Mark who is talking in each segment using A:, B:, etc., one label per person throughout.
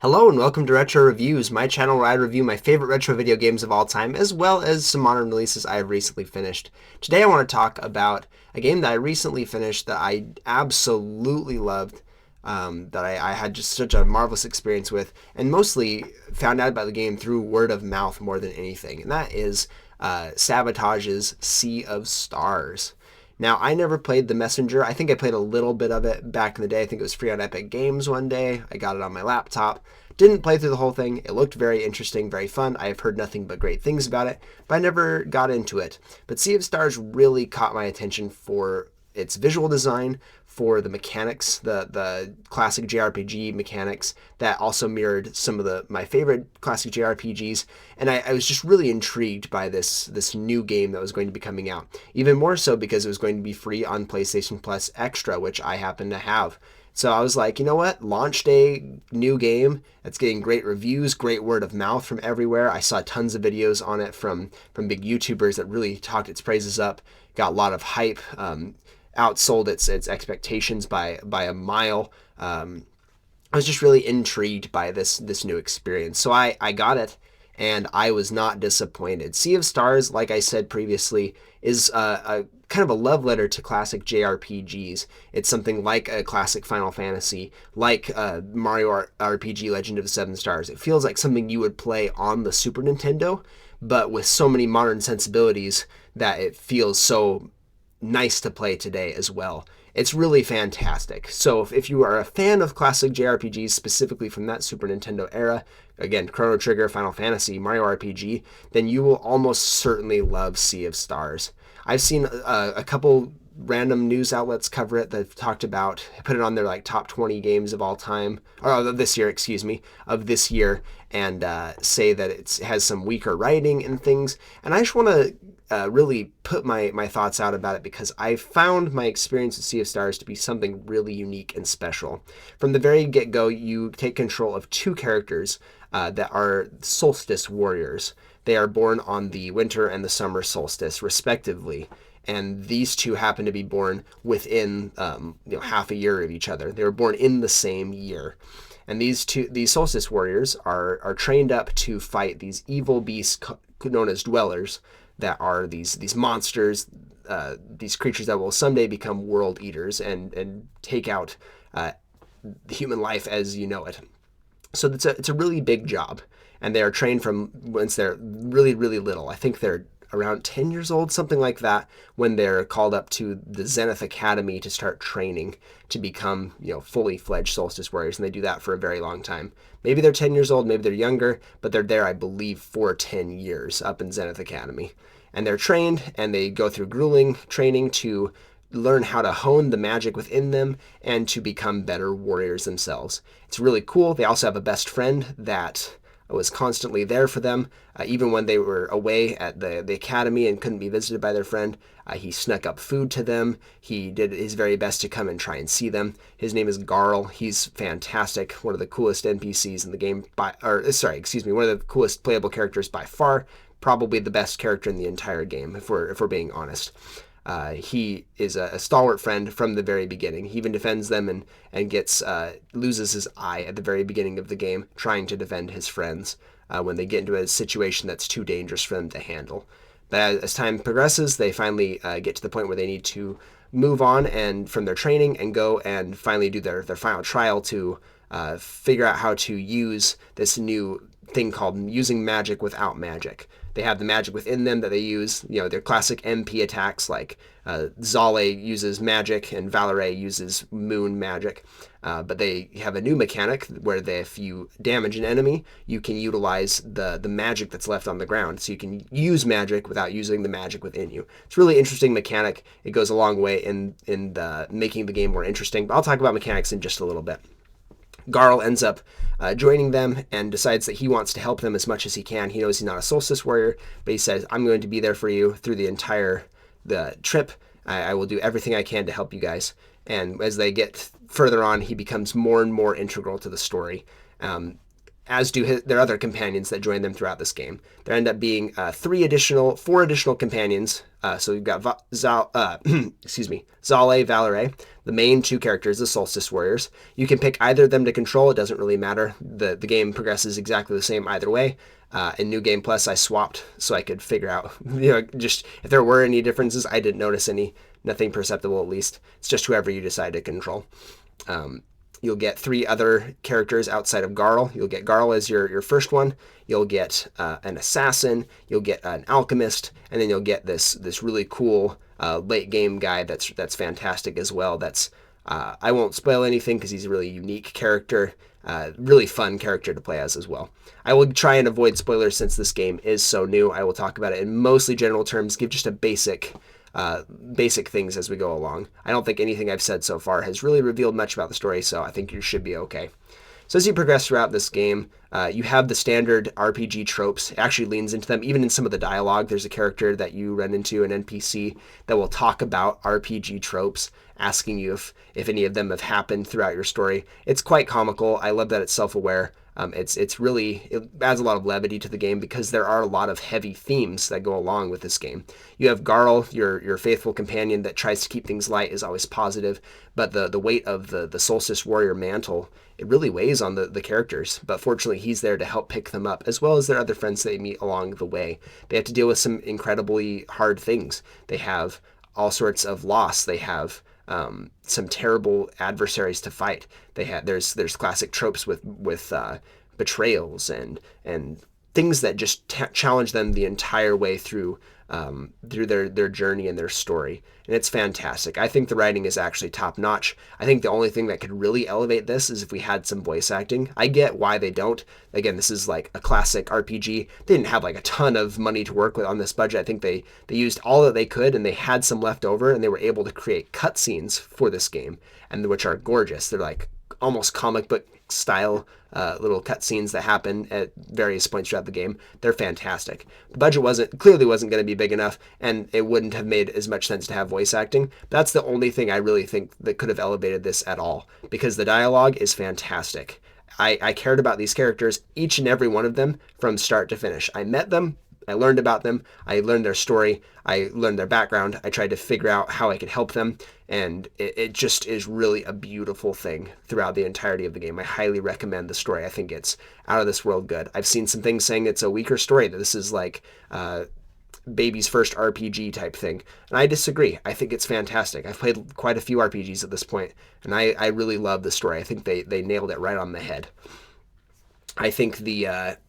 A: Hello and welcome to Retro Reviews, my channel where I review my favorite retro video games of all time, as well as some modern releases I have recently finished. Today I want to talk about a game that I recently finished that I absolutely loved, that I had just such a marvelous experience with, and mostly found out about the game through word of mouth more than anything, and that is Sabotage's Sea of Stars. Now, I never played The Messenger. I think I played a little bit of it back in the day. I think it was free on Epic Games one day. I got it on my laptop. Didn't play through the whole thing. It looked very interesting, very fun. I have heard nothing but great things about it, but I never got into it. But Sea of Stars really caught my attention for its visual design, for the mechanics, the classic JRPG mechanics that also mirrored some of my favorite classic JRPGs, and I was just really intrigued by this new game that was going to be coming out. Even more so because it was going to be free on PlayStation Plus Extra, which I happen to have. So I was like, you know what? Launch day, new game. That's getting great reviews, great word of mouth from everywhere. I saw tons of videos on it from big YouTubers that really talked its praises up. Got a lot of hype. Outsold its expectations by a mile. I was just really intrigued by this new experience, so I got it, and I was not disappointed. Sea of Stars, like I said previously, is a kind of a love letter to classic JRPGs. It's something like a classic Final Fantasy, like Mario RPG Legend of the Seven Stars. It feels like something you would play on the Super Nintendo, but with so many modern sensibilities that it feels so nice to play today as well. It's really fantastic. So if you are a fan of classic JRPGs, specifically from that Super Nintendo era, again, Chrono Trigger, Final Fantasy, Mario RPG, then you will almost certainly love Sea of Stars. I've seen a couple random news outlets cover it that have talked about, put it on their like top 20 games of all time, or of this year, excuse me, of this year, and say that it has some weaker writing and things. And I just want to really put my thoughts out about it because I found my experience with Sea of Stars to be something really unique and special. From the very get-go, you take control of two characters that are solstice warriors. They are born on the winter and the summer solstice, respectively. And these two happen to be born within half a year of each other. They were born in the same year. And these solstice warriors are trained up to fight these evil beasts known as dwellers, that are these monsters, these creatures that will someday become world eaters and take out human life as you know it. So it's a really big job, and they are trained from once they're really really little. I think they're around 10 years old, something like that, when they're called up to the Zenith Academy to start training to become, fully fledged solstice warriors, and they do that for a very long time. Maybe they're 10 years old, maybe they're younger, but they're there, I believe, for 10 years up in Zenith Academy. And they're trained, and they go through grueling training to learn how to hone the magic within them and to become better warriors themselves. It's really cool. They also have a best friend that was constantly there for them, even when they were away at the academy and couldn't be visited by their friend. He snuck up food to them. He did his very best to come and try and see them. His name is Garl. He's fantastic. One of the coolest NPCs in the game, one of the coolest playable characters by far. Probably the best character in the entire game, if we're being honest. He is a stalwart friend from the very beginning. He even defends them and loses his eye at the very beginning of the game, trying to defend his friends when they get into a situation that's too dangerous for them to handle. But as time progresses, they finally get to the point where they need to move on and from their training and go and finally do their final trial to figure out how to use this new thing called using magic without magic. They have the magic within them that they use, their classic MP attacks like Zale uses magic and Valere uses moon magic. But they have a new mechanic where if you damage an enemy, you can utilize the magic that's left on the ground. So you can use magic without using the magic within you. It's a really interesting mechanic. It goes a long way in making the game more interesting. But I'll talk about mechanics in just a little bit. Garl ends up joining them and decides that he wants to help them as much as he can. He knows he's not a solstice warrior, but he says, I'm going to be there for you through the trip. I will do everything I can to help you guys. And as they get further on, he becomes more and more integral to the story. as do their other companions that join them throughout this game. There end up being four additional companions. So you've got Zale, Valere, the main two characters, the Solstice Warriors. You can pick either of them to control. It doesn't really matter. The game progresses exactly the same either way. In New Game Plus, I swapped so I could figure out, just if there were any differences. I didn't notice any, nothing perceptible at least. It's just whoever you decide to control. You'll get three other characters outside of Garl. You'll get Garl as your first one. You'll get an assassin. You'll get an alchemist, and then you'll get this really cool late game guy that's fantastic as well. I won't spoil anything because he's a really unique character, really fun character to play as well. I will try and avoid spoilers since this game is so new. I will talk about it in mostly general terms, give just a basic things as we go along. I don't think anything I've said so far has really revealed much about the story, so I think you should be okay. So as you progress throughout this game, you have the standard RPG tropes. It actually leans into them. Even in some of the dialogue, there's a character that you run into, an NPC, that will talk about RPG tropes, asking you if any of them have happened throughout your story. It's quite comical. I love that it's self-aware. It adds a lot of levity to the game because there are a lot of heavy themes that go along with this game. You have Garl, your faithful companion that tries to keep things light, is always positive, but the weight of the Solstice Warrior mantle, it really weighs on the characters. But fortunately, he's there to help pick them up, as well as their other friends they meet along the way. They have to deal with some incredibly hard things. They have all sorts of loss. They have some terrible adversaries to fight. There's classic tropes with betrayals and things that just challenge them the entire way through their journey and their story. And it's fantastic. I think the writing is actually top notch. I think the only thing that could really elevate this is if we had some voice acting. I get why they don't. Again, this is like a classic RPG. They didn't have like a ton of money to work with on this budget. I think they used all that they could, and they had some left over, and they were able to create cutscenes for this game, and which are gorgeous. They're like almost comic book style little cutscenes that happen at various points throughout the game. They're fantastic. The budget clearly wasn't going to be big enough, and it wouldn't have made as much sense to have voice acting. That's the only thing I really think that could have elevated this at all, because the dialogue is fantastic. I cared about these characters, each and every one of them, from start to finish. I met them, I learned about them, I learned their story, I learned their background, I tried to figure out how I could help them, and it just is really a beautiful thing throughout the entirety of the game. I highly recommend the story. I think it's out of this world good. I've seen some things saying it's a weaker story, that this is like baby's first RPG type thing, and I disagree. I think it's fantastic. I've played quite a few RPGs at this point, and I really love the story. I think they nailed it right on the head. I think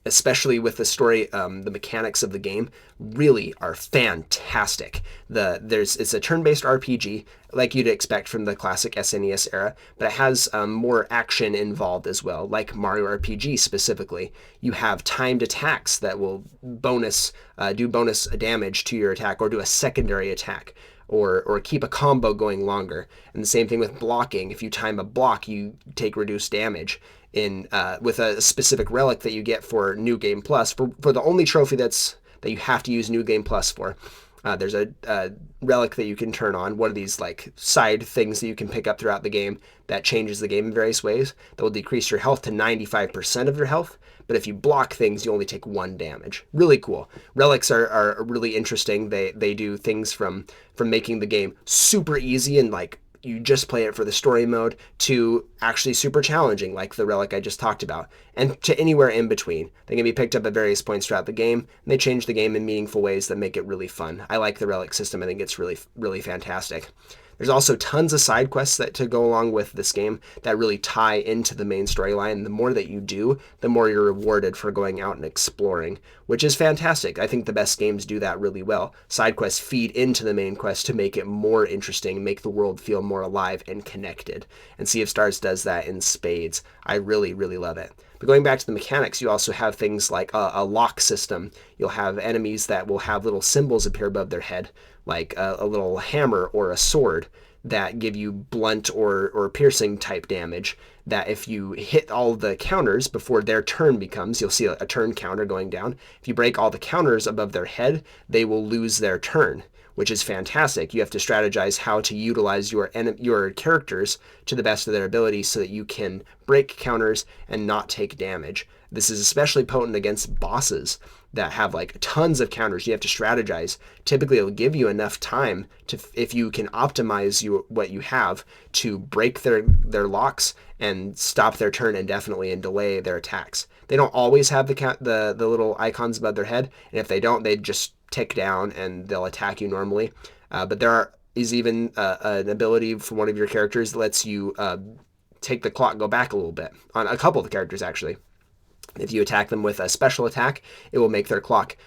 A: especially with the story, the mechanics of the game really are fantastic. It's a turn-based RPG like you'd expect from the classic SNES era, but it has more action involved as well, like Mario RPG specifically. You have timed attacks that will do bonus damage to your attack, or do a secondary attack, or keep a combo going longer. And the same thing with blocking. If you time a block, you take reduced damage with a specific relic that you get for New Game Plus. For the only trophy that you have to use New Game Plus for, there's a relic that you can turn on, one of these like side things that you can pick up throughout the game that changes the game in various ways, that will decrease your health to 95% of your health. But if you block things, you only take 1 damage. Really cool. Relics are really interesting. They do things from making the game super easy and like you just play it for the story mode, to actually super challenging, like the relic I just talked about, and to anywhere in between. They can be picked up at various points throughout the game, and they change the game in meaningful ways that make it really fun. I like the relic system. I think it's really, really fantastic. There's also tons of side quests to go along with this game that really tie into the main storyline. The more that you do, the more you're rewarded for going out and exploring, which is fantastic. I think the best games do that really well. Side quests feed into the main quest to make it more interesting, make the world feel more alive and connected. And Sea of Stars does that in spades. I really, really love it. But going back to the mechanics, you also have things like a lock system. You'll have enemies that will have little symbols appear above their head, like a little hammer or a sword, that give you blunt or piercing type damage, that if you hit all the counters before their turn becomes, you'll see a turn counter going down. If you break all the counters above their head, they will lose their turn, which is fantastic. You have to strategize how to utilize your characters to the best of their ability so that you can break counters and not take damage. This is especially potent against bosses that have like tons of counters. You have to strategize. Typically, it'll give you enough time to, if you can optimize what you have, to break their locks and stop their turn indefinitely and delay their attacks. They don't always have the little icons above their head, and if they don't, they just tick down and they'll attack you normally. But there is even an ability from one of your characters that lets you take the clock go back a little bit on a couple of the characters actually. If you attack them with a special attack, it will make their clock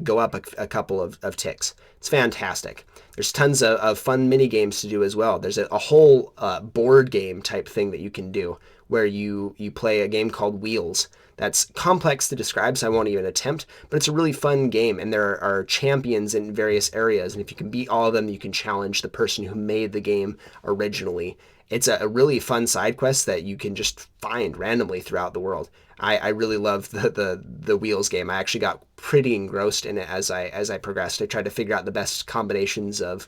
A: go up a couple of ticks. It's fantastic. There's tons of fun mini games to do as well. There's a whole board game type thing that you can do where you play a game called Wheels. That's complex to describe, so I won't even attempt, but it's a really fun game, and there are champions in various areas, and if you can beat all of them, you can challenge the person who made the game originally. It's a really fun side quest that you can just find randomly throughout the world. I really love the Wheels game. I actually got pretty engrossed in it as I progressed. I tried to figure out the best combinations of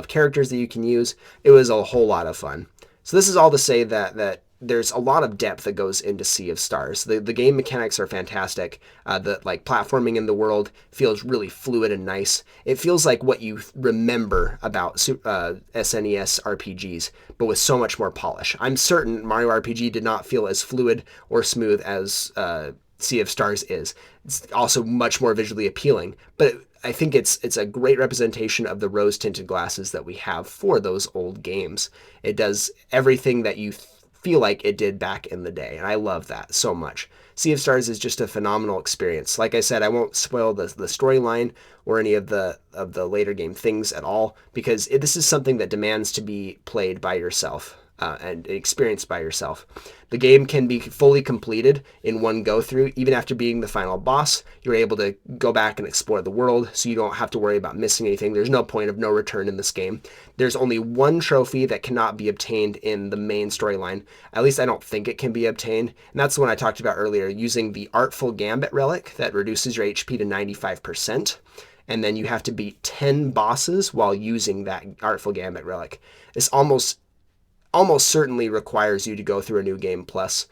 A: characters that you can use. It was a whole lot of fun. So this is all to say that there's a lot of depth that goes into Sea of Stars. The game mechanics are fantastic. The like platforming in the world feels really fluid and nice. It feels like what you remember about SNES RPGs, but with so much more polish. I'm certain Mario RPG did not feel as fluid or smooth as Sea of Stars is. It's also much more visually appealing, but I think it's a great representation of the rose-tinted glasses that we have for those old games. It does everything that you feel like it did back in the day, and I love that so much. Sea of Stars is just a phenomenal experience. Like I said, I won't spoil the storyline or any of the later game things at all, because this is something that demands to be played by yourself and experienced by yourself. The game can be fully completed in one go through. Even after being the final boss, you're able to go back and explore the world, so you don't have to worry about missing anything. There's no point of no return in this game. There's only one trophy that cannot be obtained in the main storyline. At least I don't think it can be obtained. And that's the one I talked about earlier, using the Artful Gambit relic that reduces your HP to 95%. And then you have to beat 10 bosses while using that Artful Gambit relic. This almost certainly requires you to go through a New Game Plus,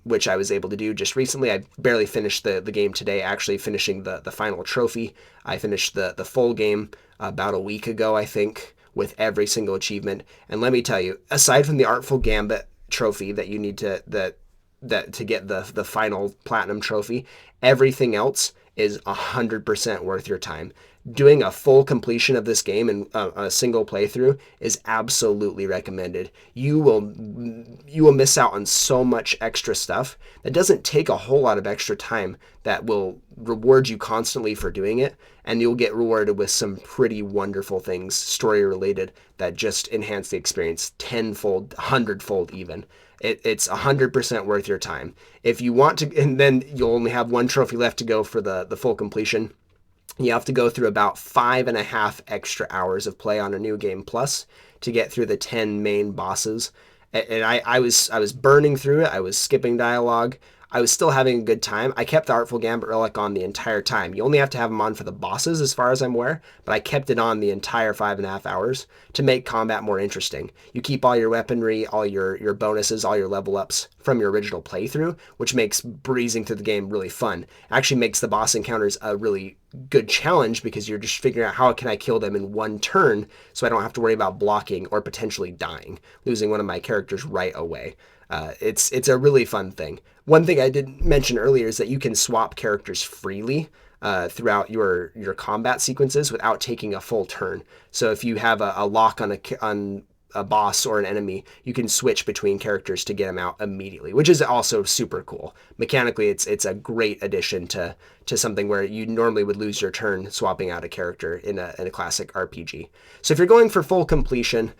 A: which I was able to do just recently. I barely finished the game today, actually finishing the final trophy. I finished the full game about a week ago, I think, with every single achievement. And let me tell you, aside from the Artful Gambit trophy that you need to get the final platinum trophy, everything else is 100% worth your time. Doing a full completion of this game in a single playthrough is absolutely recommended. You will miss out on so much extra stuff that doesn't take a whole lot of extra time that will reward you constantly for doing it, and you'll get rewarded with some pretty wonderful things, story related, that just enhance the experience tenfold, hundredfold even. It's 100% worth your time. If you want to, and then you'll only have one trophy left to go for the full completion. You have to go through about 5.5 extra hours of play on a New Game Plus to get through the 10 main bosses. And I was burning through it. I was skipping dialogue. I was still having a good time. I kept the Artful Gambit relic on the entire time. You only have to have them on for the bosses as far as I'm aware, but I kept it on the entire 5.5 hours to make combat more interesting. You keep all your weaponry, all your bonuses, all your level ups from your original playthrough, which makes breezing through the game really fun. It actually makes the boss encounters a really good challenge because you're just figuring out how can I kill them in one turn so I don't have to worry about blocking or potentially dying, losing one of my characters right away. It's a really fun thing. One thing I didn't mention earlier is that you can swap characters freely throughout your combat sequences without taking a full turn. So if you have a lock on a boss or an enemy, you can switch between characters to get them out immediately, which is also super cool. Mechanically, it's a great addition to something where you normally would lose your turn swapping out a character in a classic RPG. So if you're going for full completion,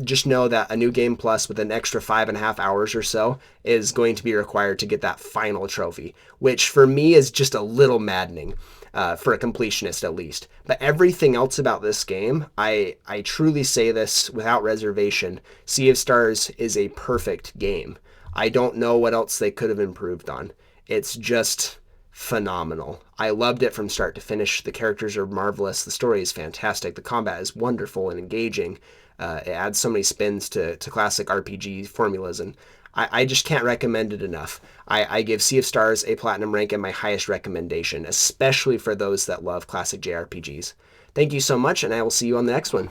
A: just know that a New Game Plus with an extra 5.5 hours or so is going to be required to get that final trophy, which for me is just a little maddening. For a completionist at least. But everything else about this game, I truly say this without reservation, Sea of Stars is a perfect game. I don't know what else they could have improved on. It's just phenomenal. I loved it from start to finish. The characters are marvelous. The story is fantastic. The combat is wonderful and engaging. It adds so many spins to classic RPG formulas, and I just can't recommend it enough. I give Sea of Stars a platinum rank and my highest recommendation, especially for those that love classic JRPGs. Thank you so much, and I will see you on the next one.